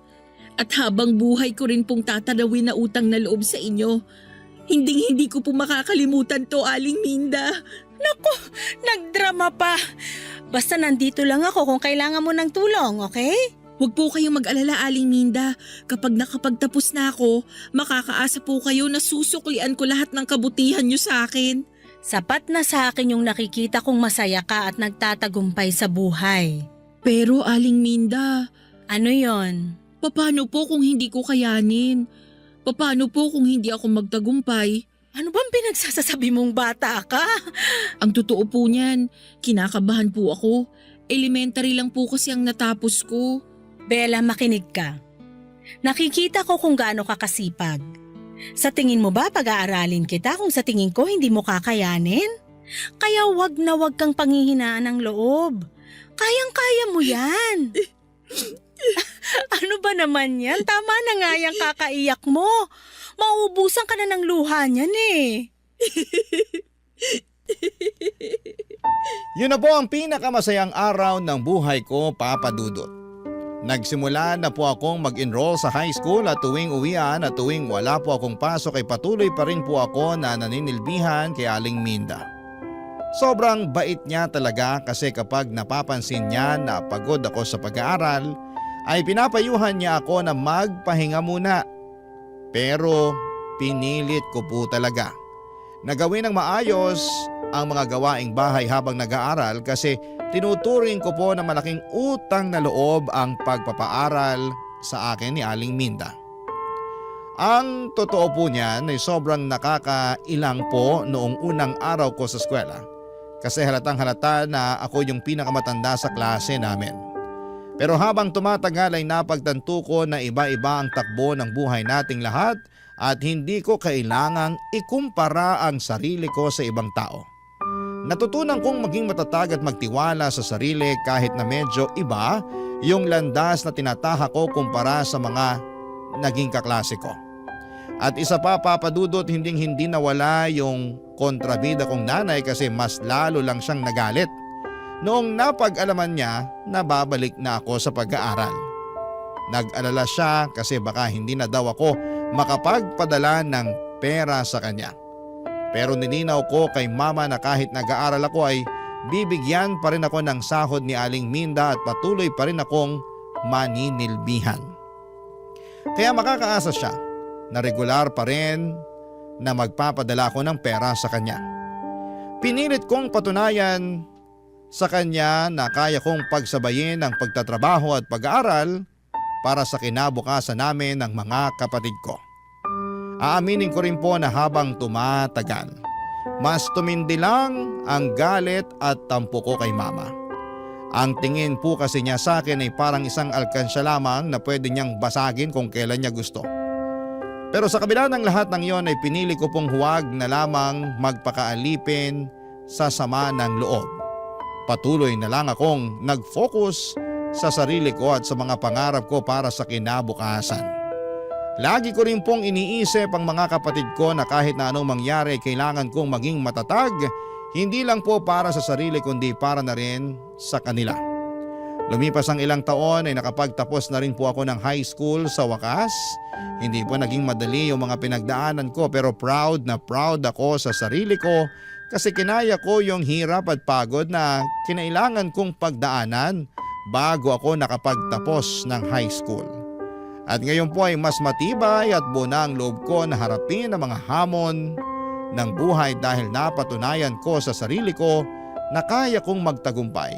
At habang buhay ko rin pong tatanawin na utang na loob sa inyo. Hindi ko po makakalimutan to, Aling Minda. Nagdrama pa. Basta nandito lang ako kung kailangan mo ng tulong, okay? Huwag po kayong mag-alala, Aling Minda. Kapag nakapagtapos na ako, makakaasa po kayo na susuklian ko lahat ng kabutihan niyo sa akin. Sapat na sa akin yung nakikita kong masaya ka at nagtatagumpay sa buhay. Pero Aling Minda, Ano yon? paano po kung hindi ko kayanin? Paano po kung hindi ako magtagumpay? Ano bang pinagsasasabi mong bata ka? Ang totoo po niyan, kinakabahan po ako. Elementary lang po kasi ang natapos ko. Bella, makinig ka. Nakikita ko kung gaano ka kasipag. Sa tingin mo ba pag-aaralin kita kung sa tingin ko hindi mo kakayanin? Kaya wag na wag kang panghihinaan ng loob. Kayang-kaya mo yan. Ano ba naman yan? Tama na nga yung kakaiyak mo. Mauubusan ka na ng luha niyan eh. Yun na po ang pinakamasayang araw ng buhay ko, Papa Dudut. Nagsimula na po akong mag-enroll sa high school at tuwing uwian at tuwing wala po akong pasok ay patuloy pa rin po ako na naninilbihan kay Aling Minda. Sobrang bait niya talaga kasi kapag napapansin niya na pagod ako sa pag-aaral ay pinapayuhan niya ako na magpahinga muna. Pero pinilit ko po talaga na gawin ng maayos ang mga gawaing bahay habang nag-aaral kasi tinuturing ko po na malaking utang na loob ang pagpapaaral sa akin ni Aling Minda. Ang totoo po niyan ay sobrang nakakailang po noong unang araw ko sa eskwela kasi halatang halata na ako yung pinakamatanda sa klase namin. Pero habang tumatagal ay napagtanto ko na iba-iba ang takbo ng buhay nating lahat at hindi ko kailangang ikumpara ang sarili ko sa ibang tao. Natutunan kong maging matatag at magtiwala sa sarili kahit na medyo iba yung landas na tinatahak ko kumpara sa mga naging kaklase ko. At isa pa, Papa Dudut, hindi nawala yung kontrabida kong nanay kasi mas lalo lang siyang nagalit. Noong napag-alaman niya na babalik na ako sa pag-aaral. Nag-alala siya kasi baka hindi na daw ako makapagpadala ng pera sa kanya. Pero nilinaw ko kay mama na kahit nag-aaral ako ay bibigyan pa rin ako ng sahod ni Aling Minda at patuloy pa rin akong maninilbihan. Kaya makakaasa siya na regular pa rin na magpapadala ako ng pera sa kanya. Pinilit kong patunayan sa kanya na kaya kong pagsabayin ang pagtatrabaho at pag-aaral para sa kinabukasan namin ng mga kapatid ko. Aaminin ko rin po na habang tumatagal, mas tumindi lang ang galit at tampo ko kay mama. Ang tingin po kasi niya sa akin ay parang isang alkansya lamang na pwede niyang basagin kung kailan niya gusto. Pero sa kabila ng lahat ng iyon ay pinili ko pong huwag na lamang magpakaalipin sa sama ng loob. Patuloy na lang akong nag-focus sa sarili ko at sa mga pangarap ko para sa kinabukasan. Lagi ko rin pong iniisip ang mga kapatid ko na kahit na anong mangyari kailangan kong maging matatag, hindi lang po para sa sarili kundi para na rin sa kanila. Lumipas ang ilang taon ay nakapagtapos na rin po ako ng high school sa wakas. Hindi po naging madali yung mga pinagdaanan ko pero proud na proud ako sa sarili ko kasi kinaya ko yung hirap at pagod na kinailangan kong pagdaanan bago ako nakapagtapos ng high school. At ngayon po ay mas matibay at buo na ang loob ko na harapin ang mga hamon ng buhay dahil napatunayan ko sa sarili ko na kaya kong magtagumpay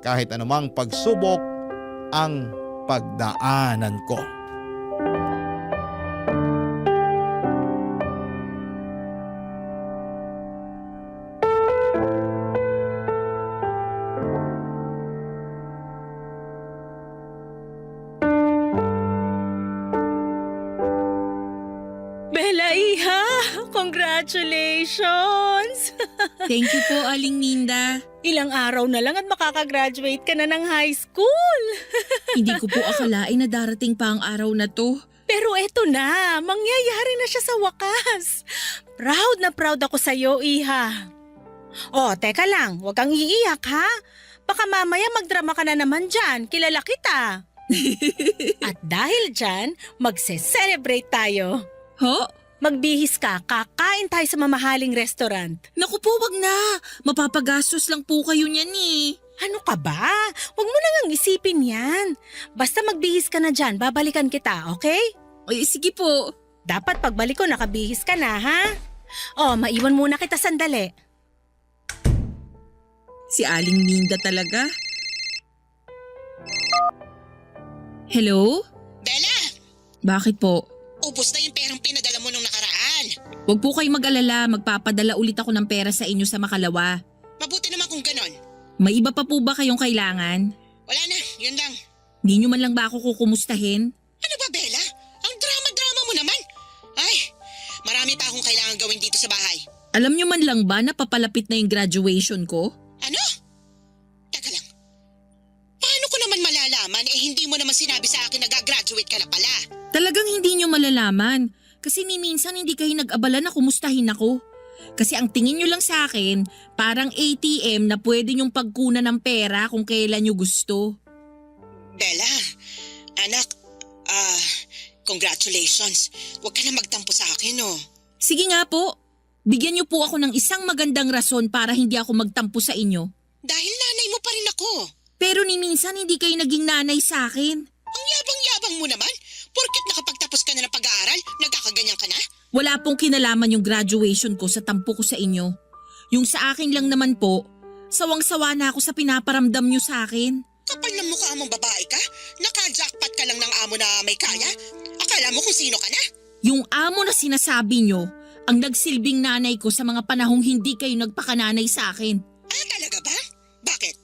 kahit anumang pagsubok ang pagdaanan ko. Congratulations! Thank you po, Aling Minda. Ilang araw na lang at makakagraduate ka na ng high school. Hindi ko po akalain na darating pa ang araw na to. Pero eto na, mangyayari na siya sa wakas. Proud na proud ako sa'yo, Iha. Oh, teka lang, huwag kang iiyak ha. Baka mamaya magdrama ka na naman dyan, kilala kita. At dahil dyan, magse-celebrate tayo. Ho? Magbihis ka, kakain tayo sa mamahaling restaurant. Naku po, wag na. Mapapagastos lang po kayo niyan eh. Ano ka ba? Huwag mo na ngang isipin yan. Basta magbihis ka na dyan, babalikan kita, okay? Ay, sige po. Dapat pagbalik ko nakabihis ka na, ha? Oh, maiwan muna kita sandali. Si Aling Minda talaga. Hello? Bella, Bakit po? ubos na yung perang pinadala mo nung nakaraan. Huwag po kayong mag-alala, magpapadala ulit ako ng pera sa inyo sa Makalawa. Mabuti naman kung ganon. May iba pa po ba kayong kailangan? Wala na, yun lang. Hindi nyo man lang ba ako kukumustahin? Ano ba, Bella? Ang drama-drama mo naman. Ay, marami pa akong kailangan gawin dito sa bahay. Alam nyo man lang ba na papalapit na yung graduation ko? Ano? Teka lang. Paano ko naman malalaman hindi mo naman sinabi sa akin na gagraduate ka na pala? Talagang hindi nyo malalaman. Kasi ni minsan hindi kayo nag-abala na kumustahin ako. Kasi ang tingin nyo lang sa akin, parang ATM na pwede nyong pagkunan ng pera kung kailan nyo gusto. Bella, anak, congratulations. Huwag ka na magtampo sa akin, oh. Sige nga po, bigyan nyo po ako ng isang magandang rason para hindi ako magtampo sa inyo. Dahil nanay mo pa rin ako. Pero ni minsan hindi kayo naging nanay sa akin. Ang yabang-yabang mo naman. Porket nakapagtapos ka na ng pag-aaral, nagkakaganyan ka na? Wala pong kinalaman yung graduation ko sa tampo ko sa inyo. Yung sa akin lang naman po, sawang-sawa na ako sa pinaparamdam nyo sa akin. Kapal ng mukha mong babae ka? Naka-jackpot ka lang ng amo na may kaya? Akala mo kung sino ka na? Yung amo na sinasabi nyo, ang nagsilbing nanay ko sa mga panahong hindi kayo nagpakananay sa akin. Ah, talaga ba? Bakit?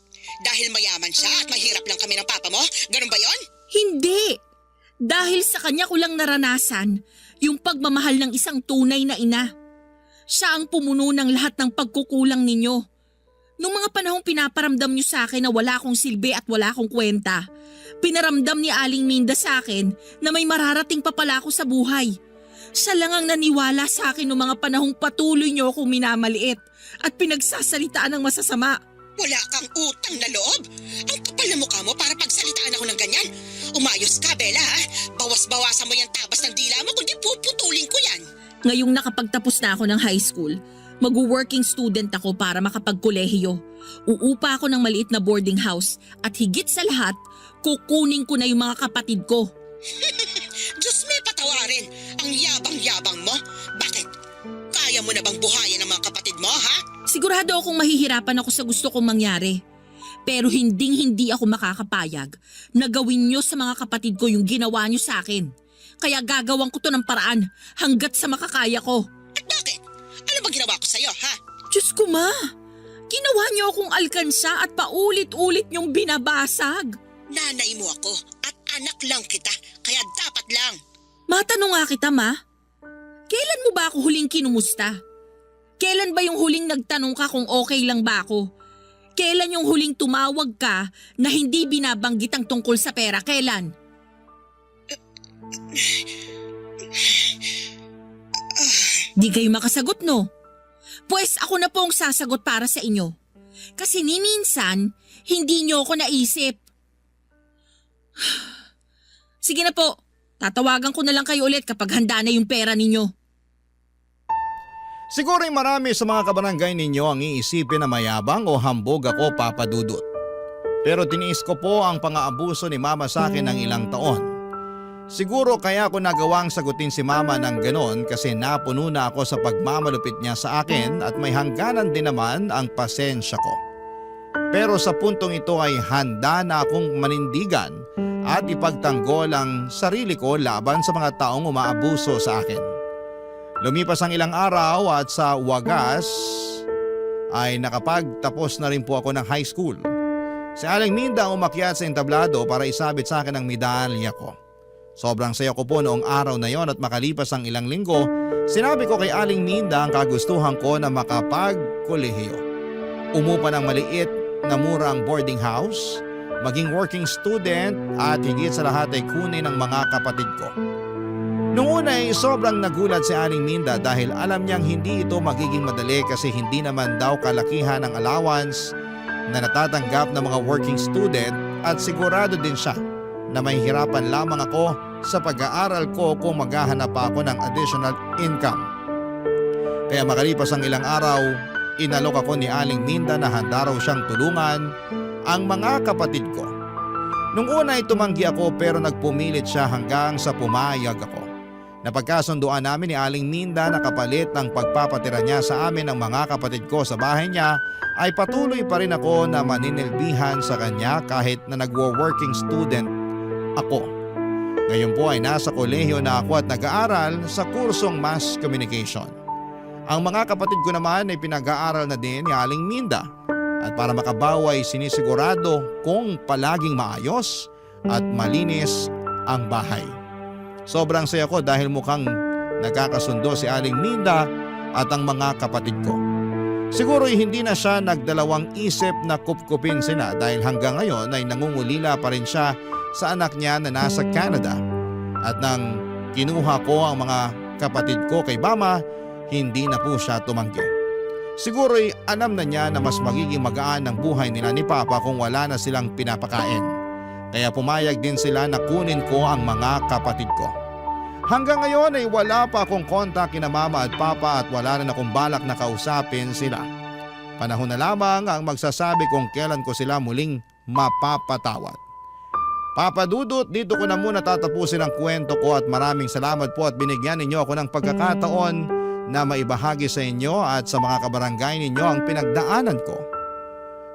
Dahil mayaman siya at mahirap lang kami ng papa mo? Ganun ba yon? Hindi! Dahil sa kanya ko lang naranasan yung pagmamahal ng isang tunay na ina. Siya ang pumuno ng lahat ng pagkukulang ninyo. Nung mga panahong pinaparamdam nyo sa akin na wala akong silbi at wala akong kwenta, pinaramdam ni Aling Minda sa akin na may mararating pa pala ako sa buhay. Siya lang ang naniwala sa akin noong mga panahong patuloy nyo akong minamaliit at pinagsasalitaan ng masasama. Wala kang utang na loob? Ang kapal na mukha mo para pagsalitaan ako ng ganyan? Umayos ka, Bella, ha? Bawas-bawasan mo yung tabas ng dila mo kundi puputulin ko yan. Ngayong nakapagtapos na ako ng high school, mag-working student ako para makapagkolehiyo. Uupa ako ng maliit na boarding house at higit sa lahat, kukunin ko na yung mga kapatid ko. Diyos may patawarin, ang yabang-yabang mo. Bakit? Kaya mo na bang buhayin ang mga kapatid mo, ha? Sigurado akong mahihirapan ako sa gusto kong mangyari. Pero hindi ako makakapayag na gawin nyo sa mga kapatid ko yung ginawa nyo sa akin. Kaya gagawin ko to ng paraan hanggat sa makakaya ko. At bakit? Ano ba ginawa ko sa'yo, ha? Diyos ko ma, ginawa nyo akong alkansa at paulit-ulit nyong binabasag. Nanay mo ako at anak lang kita, kaya dapat lang. Matanong nga kita ma, kailan mo ba ako huling kinumusta? Kailan ba yung huling nagtanong ka kung okay lang ba ako? Kailan yung huling tumawag ka na hindi binabanggit ang tungkol sa pera? Kailan? Di kayo makasagot, no? Pues ako na po ang sasagot para sa inyo. Kasi ni minsan, hindi nyo ako naisip. Sige na po, tatawagan ko na lang kayo ulit kapag handa na yung pera ninyo. Siguro marami sa mga kabarangay ninyo ang iisipin na mayabang o hambog ako, Papa Dudut. Pero tiniis ko po ang pang-aabuso ni Mama sa akin ng ilang taon. Siguro kaya ko nagawang sagutin si Mama ng ganon kasi napuno na ako sa pagmamalupit niya sa akin at may hangganan din naman ang pasensya ko. Pero sa puntong ito ay handa na akong manindigan at ipagtanggol ang sarili ko laban sa mga taong umaabuso sa akin. Lumipas ang ilang araw at sa wagas ay nakapagtapos na rin po ako ng high school. Si Aling Minda umakyat sa entablado para isabit sa akin ang medalya ko. Sobrang saya ko po noong araw na yon at makalipas ang ilang linggo, sinabi ko kay Aling Minda ang kagustuhan ko na makapag-kolehiyo. Umupa ng maliit na murang boarding house, maging working student at higit sa lahat ay kunin ng mga kapatid ko. Noong una ay sobrang nagulat si Aling Minda dahil alam niyang hindi ito magiging madali kasi hindi naman daw kalakihan ang allowance na natatanggap ng mga working student at sigurado din siya na mahihirapan lamang ako sa pag-aaral ko kung maghahanap pa ako ng additional income. Kaya makalipas ang ilang araw, inalok ako ni Aling Minda na handa raw siyang tulungan ang mga kapatid ko. Nung una ay tumanggi ako pero nagpumilit siya hanggang sa pumayag ako. Napagkasunduan namin ni Aling Minda na kapalit ng pagpapatira niya sa amin ng mga kapatid ko sa bahay niya ay patuloy pa rin ako na maninilbihan sa kanya kahit na nagwo-working student ako. Ngayon po ay nasa kolehiyo na ako at nag-aaral sa kursong Mass Communication. Ang mga kapatid ko naman ay pinag-aaral na din ni Aling Minda at para makabawa ay sinisigurado kung palaging maayos at malinis ang bahay. Sobrang saya ko dahil mukhang nagkakasundo si Aling Minda at ang mga kapatid ko. Siguro hindi na siya nagdalawang isip na kupkupin sila dahil hanggang ngayon ay nangungulila pa rin siya sa anak niya na nasa Canada. At nang kinuha ko ang mga kapatid ko kay Mama, hindi na po siya tumanggi. Siguro ay alam na niya na mas magiging magaan ang buhay nila ni Papa kung wala na silang pinapakain. Kaya pumayag din sila na kunin ko ang mga kapatid ko. Hanggang ngayon ay wala pa akong kontak kina Mama at Papa at wala rin akong balak na kausapin sila. Panahon na lamang ang magsasabi kung kailan ko sila muling mapapatawad. Papa Dudut, dito ko na muna tatapusin ang kwento ko at maraming salamat po at binigyan ninyo ako ng pagkakataon na maibahagi sa inyo at sa mga kabarangay ninyo ang pinagdaanan ko.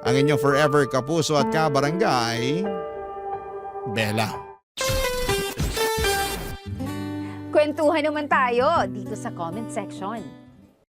Ang inyo forever kapuso at kabarangay, Bella. Kwentuhan naman tayo dito sa comment section.